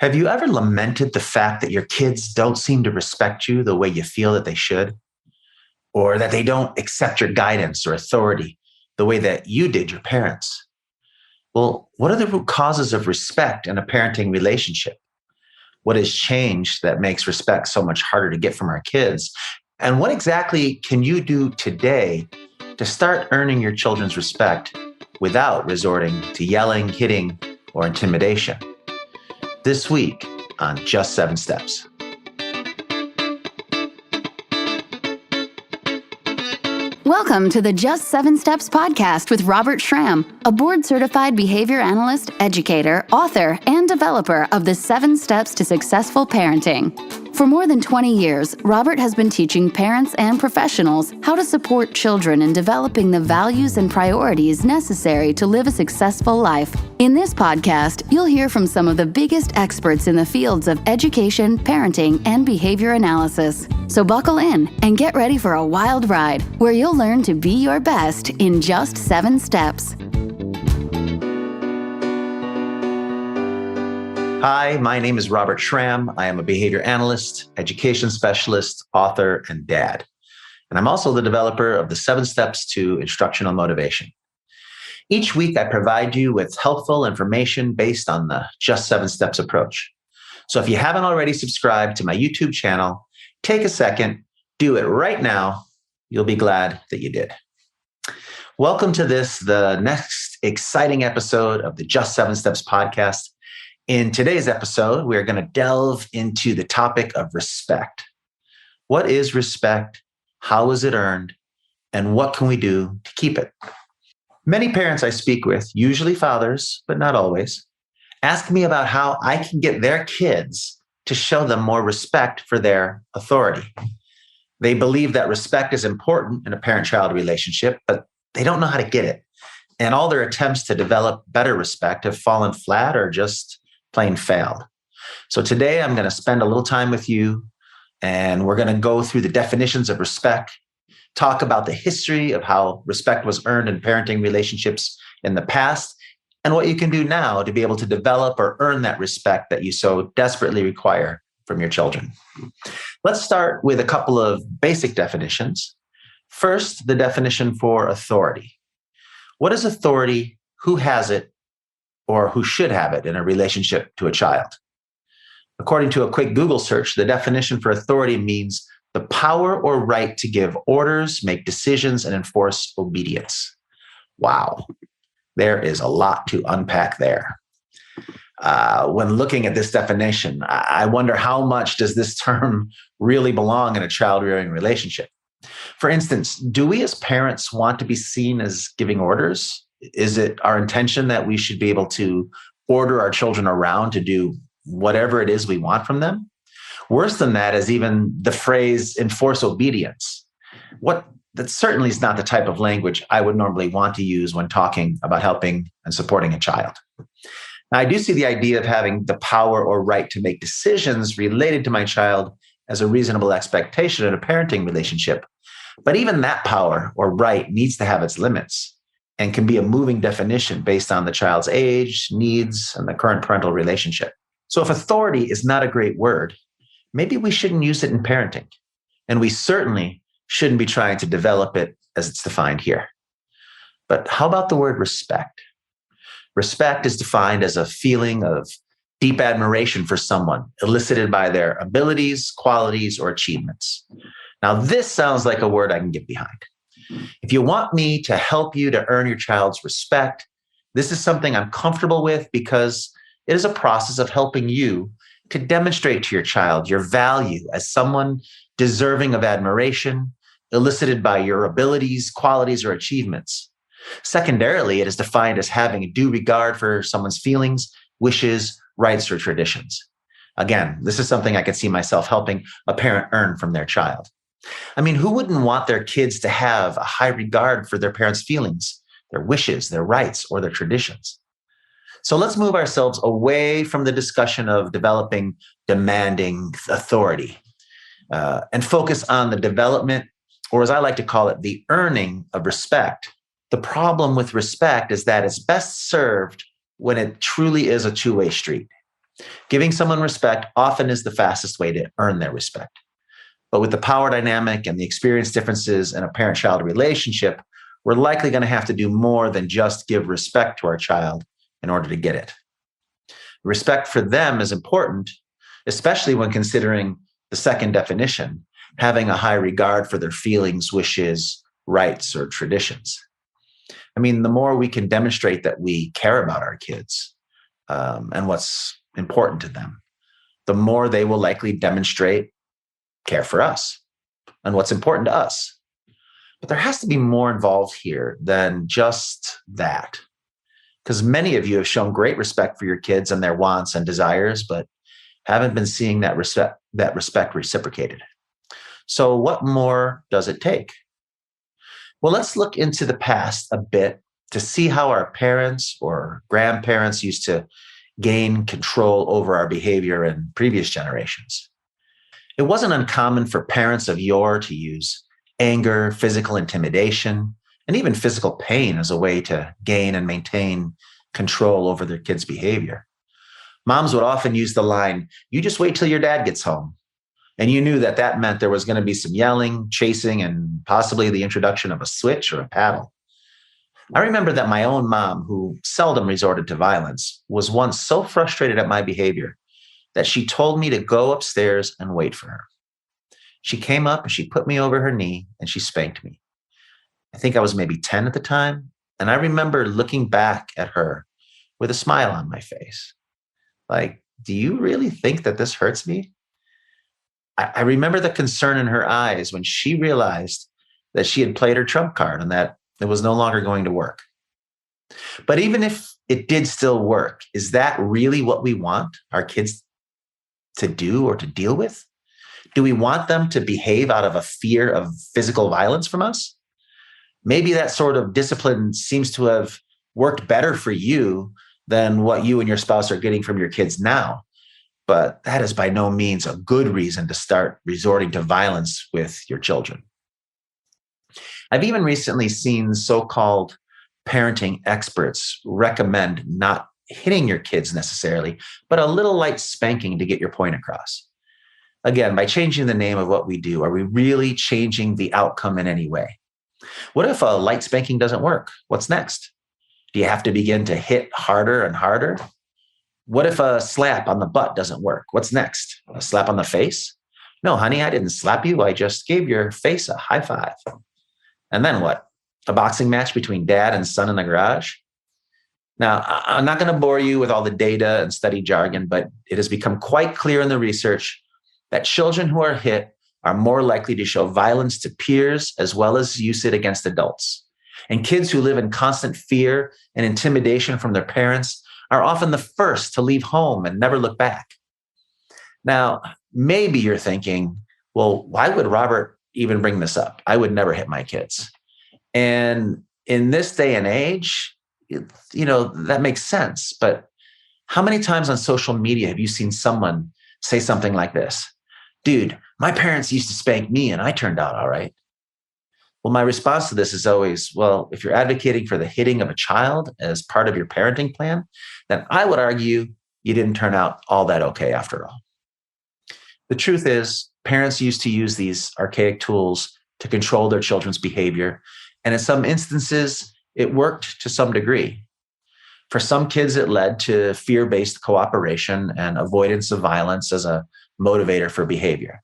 Have you ever lamented the fact that your kids don't seem to respect you the way you feel that they should, or that they don't accept your guidance or authority the way that you did your parents? Well, what are the root causes of respect in a parenting relationship? What has changed that makes respect so much harder to get from our kids? And what exactly can you do today to start earning your children's respect without resorting to yelling, hitting, or intimidation? This week on Just 7 Steps. Welcome to the Just 7 Steps podcast with Robert Schramm, a board-certified behavior analyst, educator, author, and developer of the 7 Steps to Successful Parenting. For more than 20 years, Robert has been teaching parents and professionals how to support children in developing the values and priorities necessary to live a successful life. In this podcast, you'll hear from some of the biggest experts in the fields of education, parenting, and behavior analysis. So buckle in and get ready for a wild ride where you'll learn to be your best in just 7 steps. Hi, my name is Robert Schramm. I am a behavior analyst, education specialist, author, and dad. And I'm also the developer of the 7 Steps to Instructional Motivation. Each week, I provide you with helpful information based on the Just 7 Steps approach. So if you haven't already subscribed to my YouTube channel, take a second, do it right now. You'll be glad that you did. Welcome to the next exciting episode of the Just 7 Steps podcast. In today's episode, we're going to delve into the topic of respect. What is respect? How is it earned? And what can we do to keep it? Many parents I speak with, usually fathers, but not always, ask me about how I can get their kids to show them more respect for their authority. They believe that respect is important in a parent-child relationship, but they don't know how to get it. And all their attempts to develop better respect have fallen flat or just plain failed. So today I'm going to spend a little time with you, and we're going to go through the definitions of respect, talk about the history of how respect was earned in parenting relationships in the past, and what you can do now to be able to develop or earn that respect that you so desperately require from your children. Let's start with a couple of basic definitions. First, the definition for authority. What is authority? Who has it? Or who should have it in a relationship to a child? According to a quick Google search, the definition for authority means the power or right to give orders, make decisions, and enforce obedience. Wow, there is a lot to unpack there. When looking at this definition, I wonder how much does this term really belong in a child-rearing relationship? For instance, do we as parents want to be seen as giving orders? Is it our intention that we should be able to order our children around to do whatever it is we want from them? Worse than that is even the phrase enforce obedience. That certainly is not the type of language I would normally want to use when talking about helping and supporting a child. Now, I do see the idea of having the power or right to make decisions related to my child as a reasonable expectation in a parenting relationship. But even that power or right needs to have its limits and can be a moving definition based on the child's age, needs, and the current parental relationship. So if authority is not a great word, maybe we shouldn't use it in parenting. And we certainly shouldn't be trying to develop it as it's defined here. But how about the word respect? Respect is defined as a feeling of deep admiration for someone, elicited by their abilities, qualities, or achievements. Now, this sounds like a word I can get behind. If you want me to help you to earn your child's respect, this is something I'm comfortable with because it is a process of helping you to demonstrate to your child your value as someone deserving of admiration, elicited by your abilities, qualities, or achievements. Secondarily, it is defined as having a due regard for someone's feelings, wishes, rights, or traditions. Again, this is something I could see myself helping a parent earn from their child. I mean, who wouldn't want their kids to have a high regard for their parents' feelings, their wishes, their rights, or their traditions? So let's move ourselves away from the discussion of developing demanding authority and focus on the development, or as I like to call it, the earning of respect. The problem with respect is that it's best served when it truly is a two-way street. Giving someone respect often is the fastest way to earn their respect. But with the power dynamic and the experience differences in a parent-child relationship, we're likely going to have to do more than just give respect to our child in order to get it. Respect for them is important, especially when considering the second definition, having a high regard for their feelings, wishes, rights, or traditions. I mean, the more we can demonstrate that we care about our kids and what's important to them, the more they will likely demonstrate care for us and what's important to us. But there has to be more involved here than just that, because many of you have shown great respect for your kids and their wants and desires, but haven't been seeing that respect reciprocated. So what more does it take? Well, let's look into the past a bit to see how our parents or grandparents used to gain control over our behavior in previous generations. It wasn't uncommon for parents of yore to use anger, physical intimidation, and even physical pain as a way to gain and maintain control over their kids' behavior. Moms would often use the line, "You just wait till your dad gets home." And you knew that that meant there was going to be some yelling, chasing, and possibly the introduction of a switch or a paddle. I remember that my own mom, who seldom resorted to violence, was once so frustrated at my behavior that she told me to go upstairs and wait for her. She came up and she put me over her knee and she spanked me. I think I was maybe 10 at the time. And I remember looking back at her with a smile on my face. Like, do you really think that this hurts me? I remember the concern in her eyes when she realized that she had played her trump card and that it was no longer going to work. But even if it did still work, is that really what we want our kids to do or to deal with? Do we want them to behave out of a fear of physical violence from us? Maybe that sort of discipline seems to have worked better for you than what you and your spouse are getting from your kids now. But that is by no means a good reason to start resorting to violence with your children. I've even recently seen so-called parenting experts recommend not hitting your kids necessarily, but a little light spanking to get your point across. Again, by changing the name of what we do, are we really changing the outcome in any way? What if a light spanking doesn't work? What's next? Do you have to begin to hit harder and harder? What if a slap on the butt doesn't work? What's next? A slap on the face? No, honey, I didn't slap you. I just gave your face a high five. And then what? A boxing match between dad and son in the garage? Now, I'm not going to bore you with all the data and study jargon, but it has become quite clear in the research that children who are hit are more likely to show violence to peers as well as use it against adults. And kids who live in constant fear and intimidation from their parents are often the first to leave home and never look back. Now, maybe you're thinking, well, why would Robert even bring this up? I would never hit my kids. And in this day and age, that makes sense. But how many times on social media have you seen someone say something like this? Dude, my parents used to spank me and I turned out all right. Well, my response to this is always, well, if you're advocating for the hitting of a child as part of your parenting plan, then I would argue you didn't turn out all that okay after all. The truth is, parents used to use these archaic tools to control their children's behavior. And in some instances, it worked to some degree. For some kids, it led to fear-based cooperation and avoidance of violence as a motivator for behavior.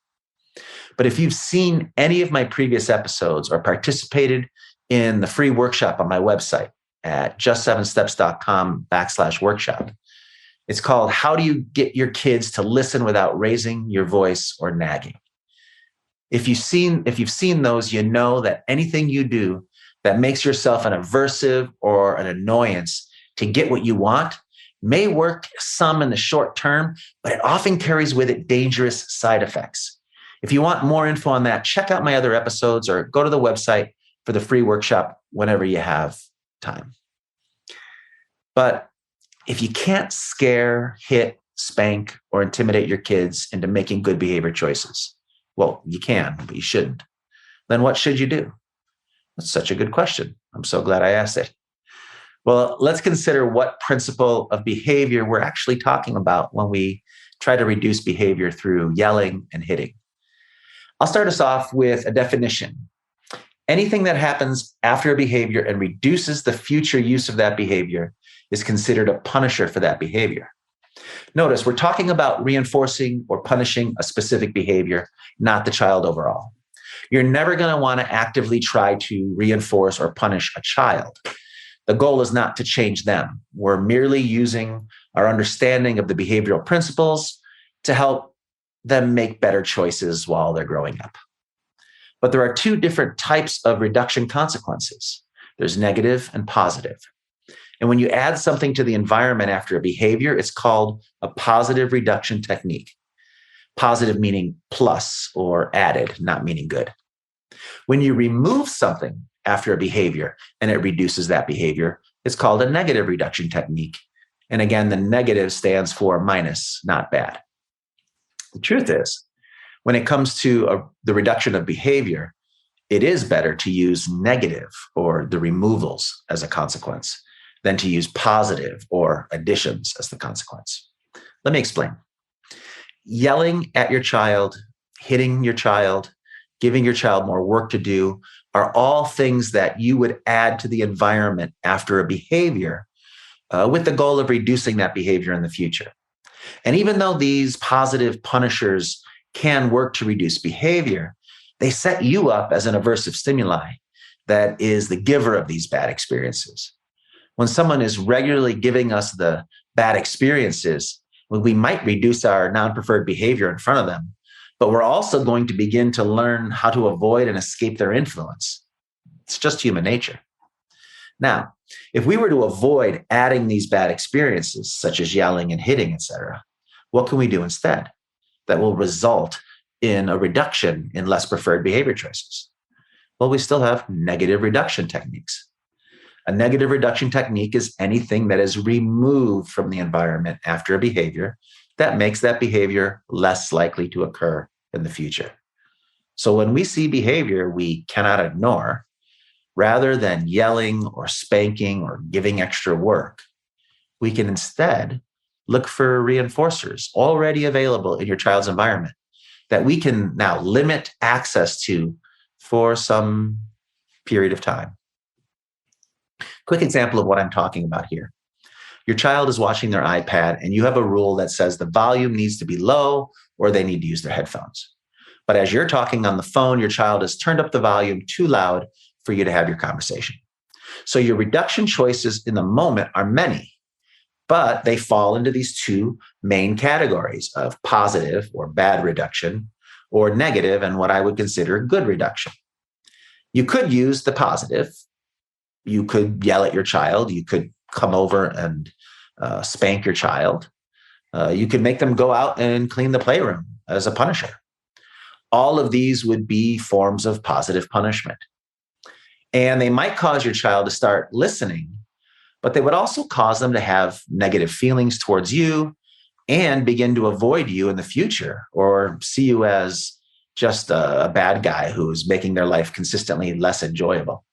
But if you've seen any of my previous episodes or participated in the free workshop on my website at just7steps.com/workshop, it's called How Do You Get Your Kids to Listen Without Raising Your Voice or Nagging? If you've seen those, you know that anything you do that makes yourself an aversive or an annoyance to get what you want may work some in the short term, but it often carries with it dangerous side effects. If you want more info on that, check out my other episodes or go to the website for the free workshop whenever you have time. But if you can't scare, hit, spank, or intimidate your kids into making good behavior choices, well, you can, but you shouldn't. Then what should you do? That's such a good question. I'm so glad I asked it. Well, let's consider what principle of behavior we're actually talking about when we try to reduce behavior through yelling and hitting. I'll start us off with a definition. Anything that happens after a behavior and reduces the future use of that behavior is considered a punisher for that behavior. Notice we're talking about reinforcing or punishing a specific behavior, not the child overall. You're never going to want to actively try to reinforce or punish a child. The goal is not to change them. We're merely using our understanding of the behavioral principles to help them make better choices while they're growing up. But there are two different types of reduction consequences. There's negative and positive. And when you add something to the environment after a behavior, it's called a positive reduction technique. Positive meaning plus or added, not meaning good. When you remove something after a behavior and it reduces that behavior, it's called a negative reduction technique. And again, the negative stands for minus, not bad. The truth is, when it comes to the reduction of behavior, it is better to use negative or the removals as a consequence than to use positive or additions as the consequence. Let me explain. Yelling at your child, hitting your child, giving your child more work to do are all things that you would add to the environment after a behavior with the goal of reducing that behavior in the future. And even though these positive punishers can work to reduce behavior, they set you up as an aversive stimuli that is the giver of these bad experiences. When someone is regularly giving us the bad experiences, we might reduce our non-preferred behavior in front of them, but we're also going to begin to learn how to avoid and escape their influence. It's just human nature. Now, if we were to avoid adding these bad experiences, such as yelling and hitting, etc., what can we do instead that will result in a reduction in less preferred behavior choices? Well, we still have negative reduction techniques. A negative reduction technique is anything that is removed from the environment after a behavior that makes that behavior less likely to occur in the future. So when we see behavior we cannot ignore, rather than yelling or spanking or giving extra work, we can instead look for reinforcers already available in your child's environment that we can now limit access to for some period of time. Quick example of what I'm talking about here. Your child is watching their iPad and you have a rule that says the volume needs to be low or they need to use their headphones. But as you're talking on the phone, your child has turned up the volume too loud for you to have your conversation. So your reduction choices in the moment are many, but they fall into these two main categories of positive or bad reduction or negative and what I would consider good reduction. You could use the positive. You could yell at your child. You could come over and spank your child. You could make them go out and clean the playroom as a punisher. All of these would be forms of positive punishment. And they might cause your child to start listening, but they would also cause them to have negative feelings towards you and begin to avoid you in the future or see you as just a bad guy who's making their life consistently less enjoyable.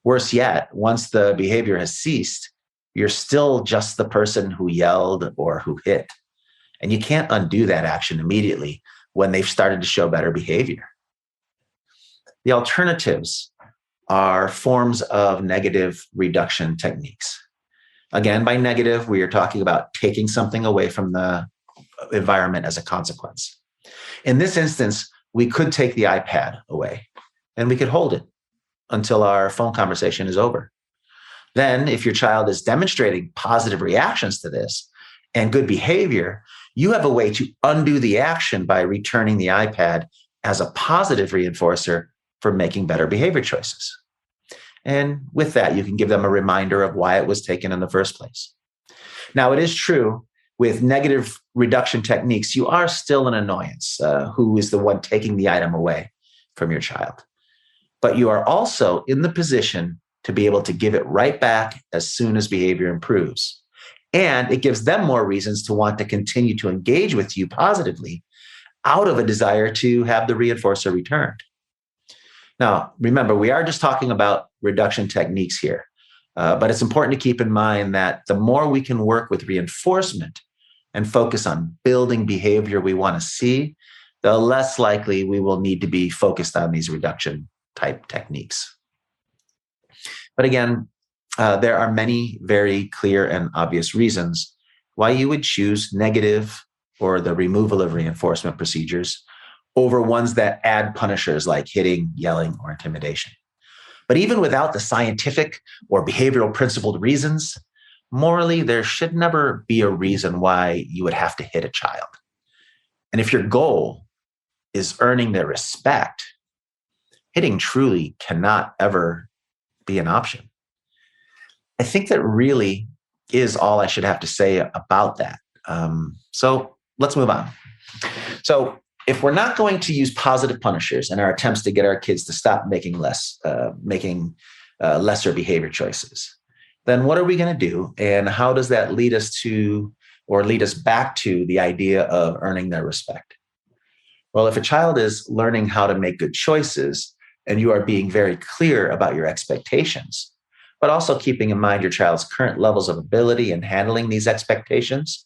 Worse yet, once the behavior has ceased, you're still just the person who yelled or who hit. And you can't undo that action immediately when they've started to show better behavior. The alternatives are forms of negative reduction techniques. Again, by negative, we are talking about taking something away from the environment as a consequence. In this instance, we could take the iPad away and we could hold it until our phone conversation is over. Then, if your child is demonstrating positive reactions to this and good behavior, you have a way to undo the action by returning the iPad as a positive reinforcer for making better behavior choices. And with that, you can give them a reminder of why it was taken in the first place. Now, it is true with negative reduction techniques, you are still an annoyance, who is the one taking the item away from your child. But you are also in the position to be able to give it right back as soon as behavior improves. And it gives them more reasons to want to continue to engage with you positively out of a desire to have the reinforcer returned. Now, remember, we are just talking about reduction techniques here. But it's important to keep in mind that the more we can work with reinforcement and focus on building behavior we want to see, the less likely we will need to be focused on these reduction type techniques. But again, there are many very clear and obvious reasons why you would choose negative or the removal of reinforcement procedures over ones that add punishers like hitting, yelling, or intimidation. But even without the scientific or behavioral principled reasons, morally, there should never be a reason why you would have to hit a child. And if your goal is earning their respect, hitting truly cannot ever be an option. I think that really is all I should have to say about that. So let's move on. So if we're not going to use positive punishers in our attempts to get our kids to stop making lesser behavior choices, then what are we going to do? And how does that lead us to, or lead us back to, the idea of earning their respect? Well, if a child is learning how to make good choices and you are being very clear about your expectations, but also keeping in mind your child's current levels of ability in handling these expectations,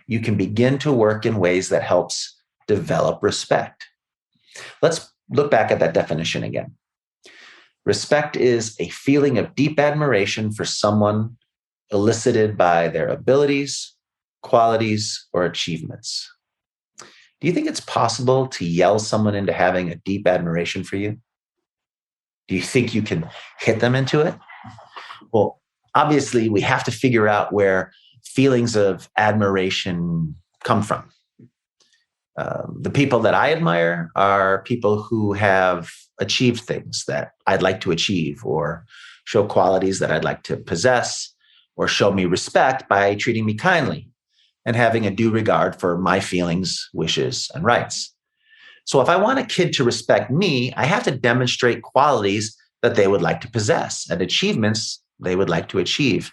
you can begin to work in ways that helps develop respect. Let's look back at that definition again. Respect is a feeling of deep admiration for someone elicited by their abilities, qualities, or achievements. Do you think it's possible to yell someone into having a deep admiration for you? Do you think you can hit them into it? Well, obviously, we have to figure out where feelings of admiration come from. The people that I admire are people who have achieved things that I'd like to achieve, or show qualities that I'd like to possess, or show me respect by treating me kindly and having a due regard for my feelings, wishes, and rights. So if I want a kid to respect me, I have to demonstrate qualities that they would like to possess and achievements they would like to achieve.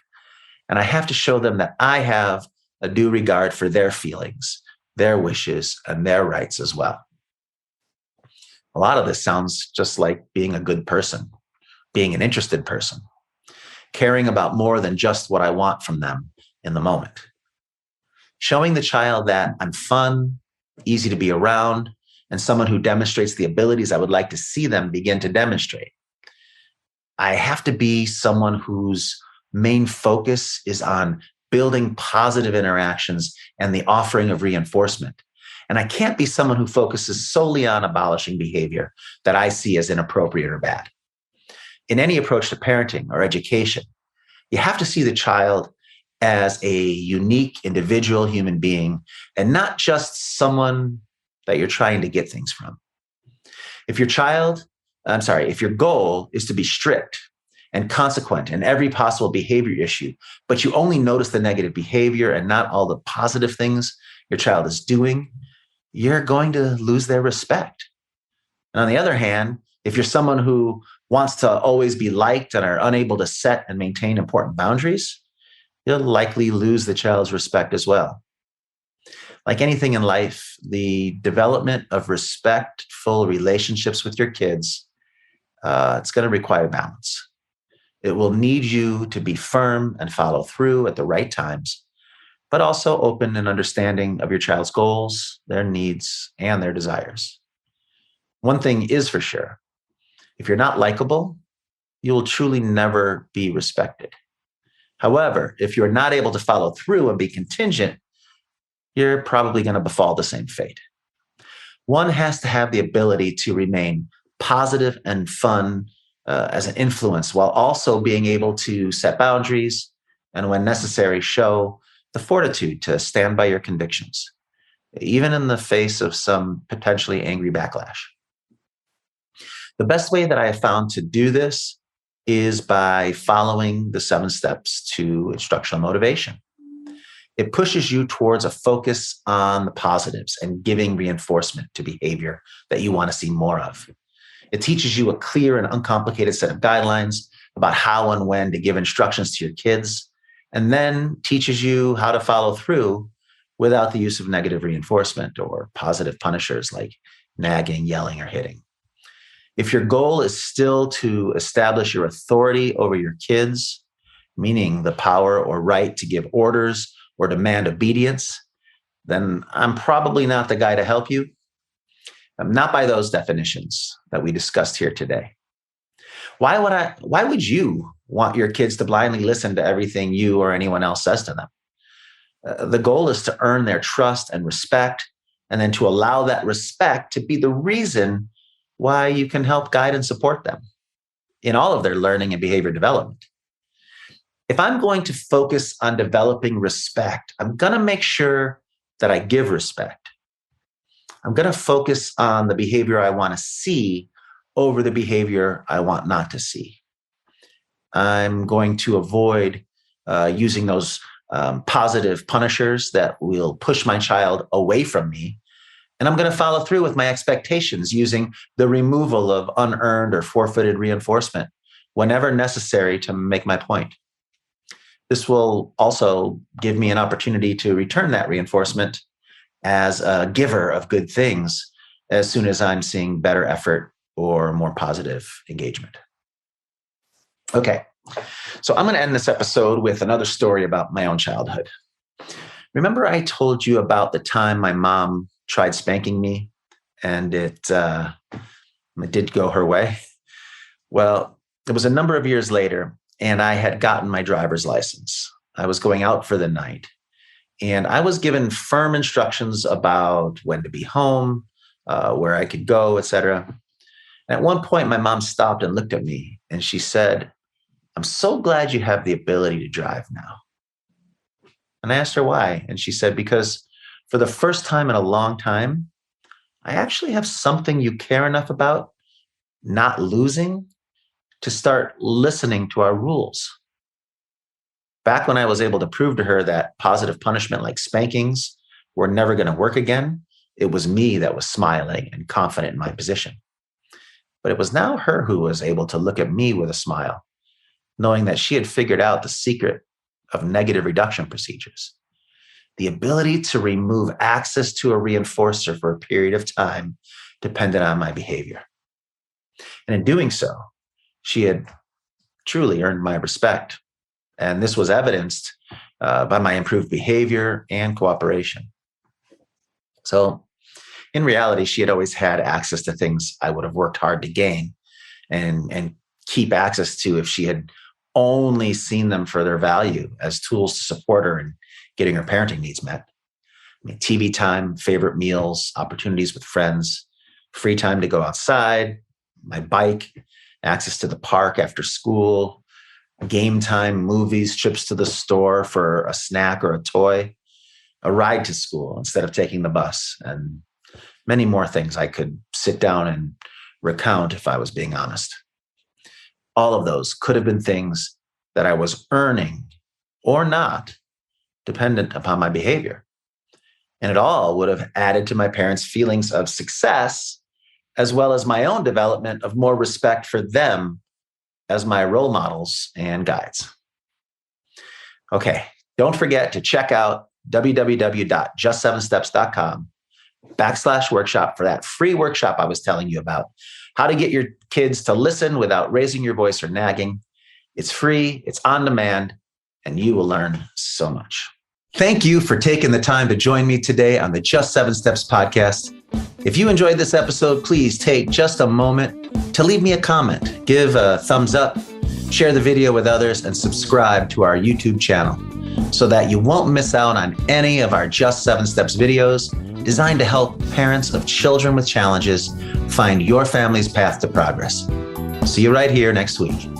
And I have to show them that I have a due regard for their feelings, their wishes, and their rights as well. A lot of this sounds just like being a good person, being an interested person, caring about more than just what I want from them in the moment. Showing the child that I'm fun, easy to be around, and someone who demonstrates the abilities I would like to see them begin to demonstrate. I have to be someone whose main focus is on building positive interactions and the offering of reinforcement. And I can't be someone who focuses solely on abolishing behavior that I see as inappropriate or bad. In any approach to parenting or education, you have to see the child as a unique individual human being and not just someone that you're trying to get things from. If your goal is to be strict and consequent in every possible behavior issue, but you only notice the negative behavior and not all the positive things your child is doing, you're going to lose their respect. And on the other hand, if you're someone who wants to always be liked and are unable to set and maintain important boundaries, you'll likely lose the child's respect as well. Like anything in life, the development of respectful relationships with your kids, it's going to require balance. It will need you to be firm and follow through at the right times, but also open and understanding of your child's goals, their needs, and their desires. One thing is for sure, if you're not likable, you will truly never be respected. However, if you're not able to follow through and be contingent, you're probably going to befall the same fate. One has to have the ability to remain positive and fun as an influence, while also being able to set boundaries and, when necessary, show the fortitude to stand by your convictions, even in the face of some potentially angry backlash. The best way that I have found to do this is by following the 7 steps to instructional motivation. It pushes you towards a focus on the positives and giving reinforcement to behavior that you want to see more of. It teaches you a clear and uncomplicated set of guidelines about how and when to give instructions to your kids, and then teaches you how to follow through without the use of negative reinforcement or positive punishers like nagging, yelling, or hitting. If your goal is still to establish your authority over your kids, meaning the power or right to give orders or demand obedience, then I'm probably not the guy to help you. Not by those definitions that we discussed here today. Why would you want your kids to blindly listen to everything you or anyone else says to them? The goal is to earn their trust and respect, and then to allow that respect to be the reason why you can help guide and support them in all of their learning and behavior development. If I'm going to focus on developing respect, I'm going to make sure that I give respect. I'm going to focus on the behavior I want to see over the behavior I want not to see. I'm going to avoid using those positive punishers that will push my child away from me. And I'm going to follow through with my expectations using the removal of unearned or forfeited reinforcement whenever necessary to make my point. This will also give me an opportunity to return that reinforcement as a giver of good things as soon as I'm seeing better effort or more positive engagement. Okay, so I'm going to end this episode with another story about my own childhood. Remember I told you about the time my mom tried spanking me and it did go her way? Well, it was a number of years later and I had gotten my driver's license. I was going out for the night and I was given firm instructions about when to be home, where I could go, etc. And at one point, my mom stopped and looked at me and she said, "I'm so glad you have the ability to drive now." And I asked her why. And she said, "Because for the first time in a long time, I actually have something you care enough about not losing to start listening to our rules." Back when I was able to prove to her that positive punishment like spankings were never going to work again, it was me that was smiling and confident in my position. But it was now her who was able to look at me with a smile, knowing that she had figured out the secret of negative reduction procedures. The ability to remove access to a reinforcer for a period of time depended on my behavior. And in doing so, she had truly earned my respect. And this was evidenced by my improved behavior and cooperation. So in reality, she had always had access to things I would have worked hard to gain and keep access to if she had only seen them for their value as tools to support her in getting her parenting needs met. I mean, TV time, favorite meals, opportunities with friends, free time to go outside, my bike, access to the park after school, game time, movies, trips to the store for a snack or a toy, a ride to school instead of taking the bus, and many more things I could sit down and recount if I was being honest. All of those could have been things that I was earning or not, dependent upon my behavior. And it all would have added to my parents' feelings of success, as well as my own development of more respect for them as my role models and guides. Okay, don't forget to check out www.just7steps.com/workshop for that free workshop I was telling you about, how to get your kids to listen without raising your voice or nagging. It's free, it's on demand, and you will learn so much. Thank you for taking the time to join me today on the Just 7 Steps podcast. If you enjoyed this episode, please take just a moment to leave me a comment, give a thumbs up, share the video with others, and subscribe to our YouTube channel so that you won't miss out on any of our Just 7 Steps videos designed to help parents of children with challenges find your family's path to progress. See you right here next week.